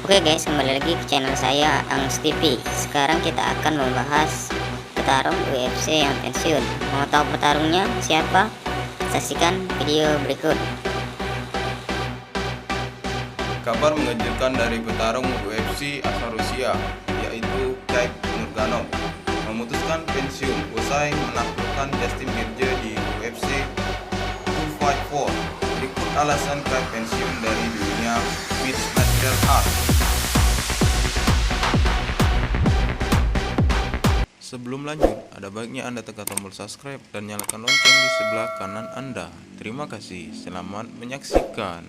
Oke guys, kembali lagi ke channel saya Angs TV. Sekarang kita akan membahas petarung UFC yang pensiun. Mau tahu petarungnya siapa? Saksikan video berikut. Kabar mengejutkan dari petarung UFC asal Rusia, yaitu Khabib Nurmagomedov, memutuskan pensiun usai menaklukkan Justin Gaethje di UFC 254. Berikut alasan Khabib pensiun dari dunia mixed martial arts. Sebelum lanjut, ada baiknya Anda tekan tombol subscribe dan nyalakan lonceng di sebelah kanan Anda. Terima kasih, selamat menyaksikan.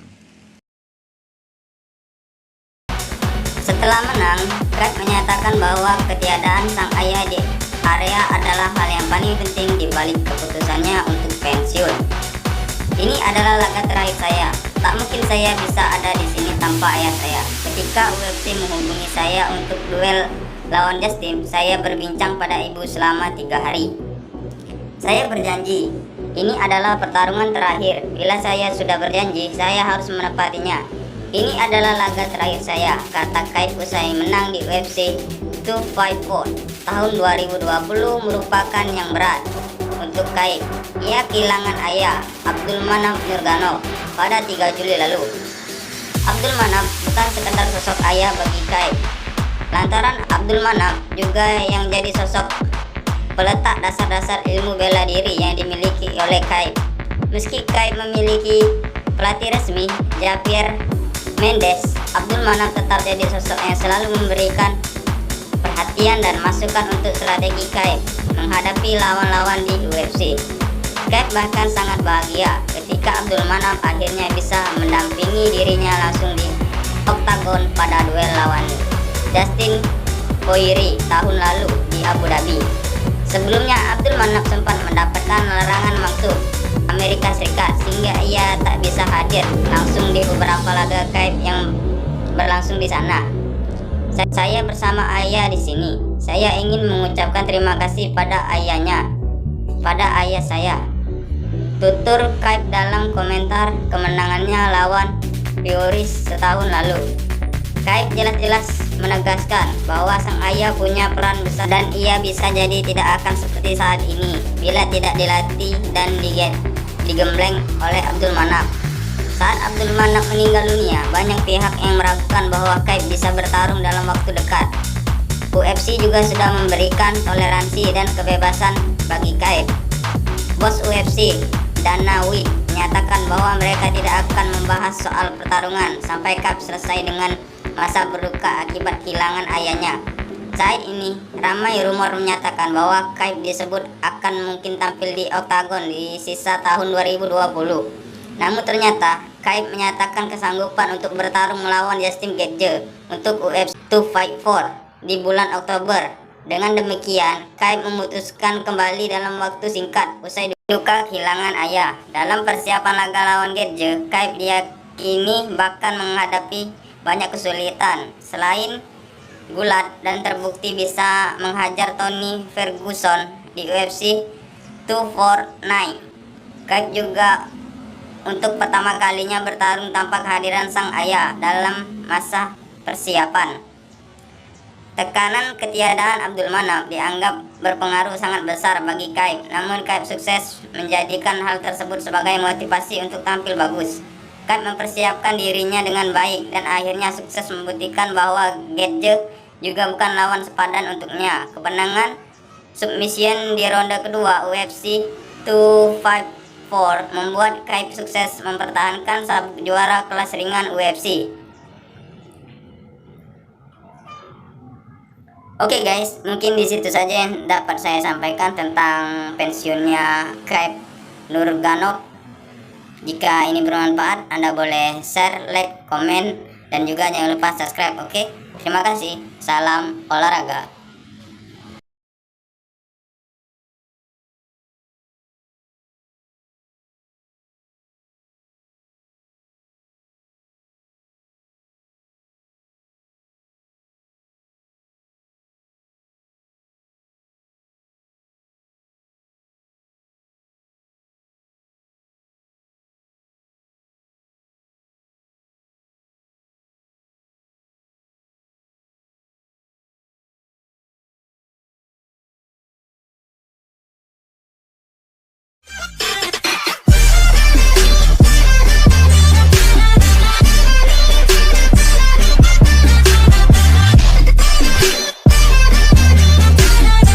Setelah menang, Khabib menyatakan bahwa ketiadaan sang ayah di area adalah hal yang paling penting di balik keputusannya untuk pensiun. Ini adalah laga terakhir saya. Tak mungkin saya bisa ada di sini tanpa ayah saya. Ketika UFC menghubungi saya untuk duel lawan Justin, saya berbincang pada ibu selama 3 hari. Saya berjanji, ini adalah pertarungan terakhir. Bila saya sudah berjanji, saya harus menepatinya. Ini adalah laga terakhir saya, kata Khabib usai menang di UFC 254. Tahun 2020 merupakan yang berat untuk Khabib. Ia kehilangan ayah, Abdulmanap Nurmagomedov, pada 3 Juli lalu. Abdulmanap bukan sekedar sosok ayah bagi Khabib, lantaran Abdulmanap juga yang jadi sosok peletak dasar-dasar ilmu bela diri yang dimiliki oleh Khabib. Meski Khabib memiliki pelatih resmi, Javier Mendes, Abdulmanap tetap jadi sosok yang selalu memberikan perhatian dan masukan untuk strategi Khabib menghadapi lawan-lawan di UFC. Khabib bahkan sangat bahagia ketika Abdulmanap akhirnya bisa mendampingi dirinya langsung di oktagon pada duel lawan Dustin Poirier tahun lalu di Abu Dhabi. Sebelumnya Abdulmanap sempat mendapatkan larangan masuk Amerika Serikat sehingga ia tak bisa hadir langsung di beberapa laga Khabib yang berlangsung di sana. Saya bersama ayah di sini. Saya ingin mengucapkan terima kasih pada ayah saya, tutur Khabib dalam komentar kemenangannya lawan Poirier setahun lalu. Khabib jelas-jelas menegaskan bahwa sang ayah punya peran besar dan ia bisa jadi tidak akan seperti saat ini bila tidak dilatih dan digembleng oleh Abdulmanap. Saat Abdulmanap meninggal dunia, banyak pihak yang meragukan bahwa Khabib bisa bertarung dalam waktu dekat. UFC juga sudah memberikan toleransi dan kebebasan bagi Khabib. Bos UFC, Dana White, menyatakan bahwa mereka tidak akan membahas soal pertarungan sampai Khabib selesai dengan masa berduka akibat kehilangan ayahnya. Saat ini, ramai rumor menyatakan bahwa Khabib disebut akan mungkin tampil di oktagon di sisa tahun 2020. Namun ternyata, Khabib menyatakan kesanggupan untuk bertarung melawan Justin Gaethje untuk UFC 254 di bulan Oktober. Dengan demikian, Khabib memutuskan kembali dalam waktu singkat usai duka kehilangan ayah. Dalam persiapan laga lawan Gaethje, Khabib diyakini bahkan menghadapi banyak kesulitan. Selain gulat dan terbukti bisa menghajar Tony Ferguson di UFC 249, Khabib juga untuk pertama kalinya bertarung tanpa kehadiran sang ayah dalam masa persiapan. Tekanan ketiadaan Abdulmanap dianggap berpengaruh sangat besar bagi Khabib, namun Khabib sukses menjadikan hal tersebut sebagai motivasi untuk tampil bagus. Khabib mempersiapkan dirinya dengan baik dan akhirnya sukses membuktikan bahwa Gaethje juga bukan lawan sepadan untuknya. Kemenangan submission di ronde kedua UFC 254 membuat Khabib sukses mempertahankan sabuk juara kelas ringan UFC. Oke guys, mungkin di situ saja yang dapat saya sampaikan tentang pensiunnya Khabib Nurmagomedov. Jika ini bermanfaat, Anda boleh share, like, komen, dan juga jangan lupa subscribe. Oke, terima kasih. Salam olahraga.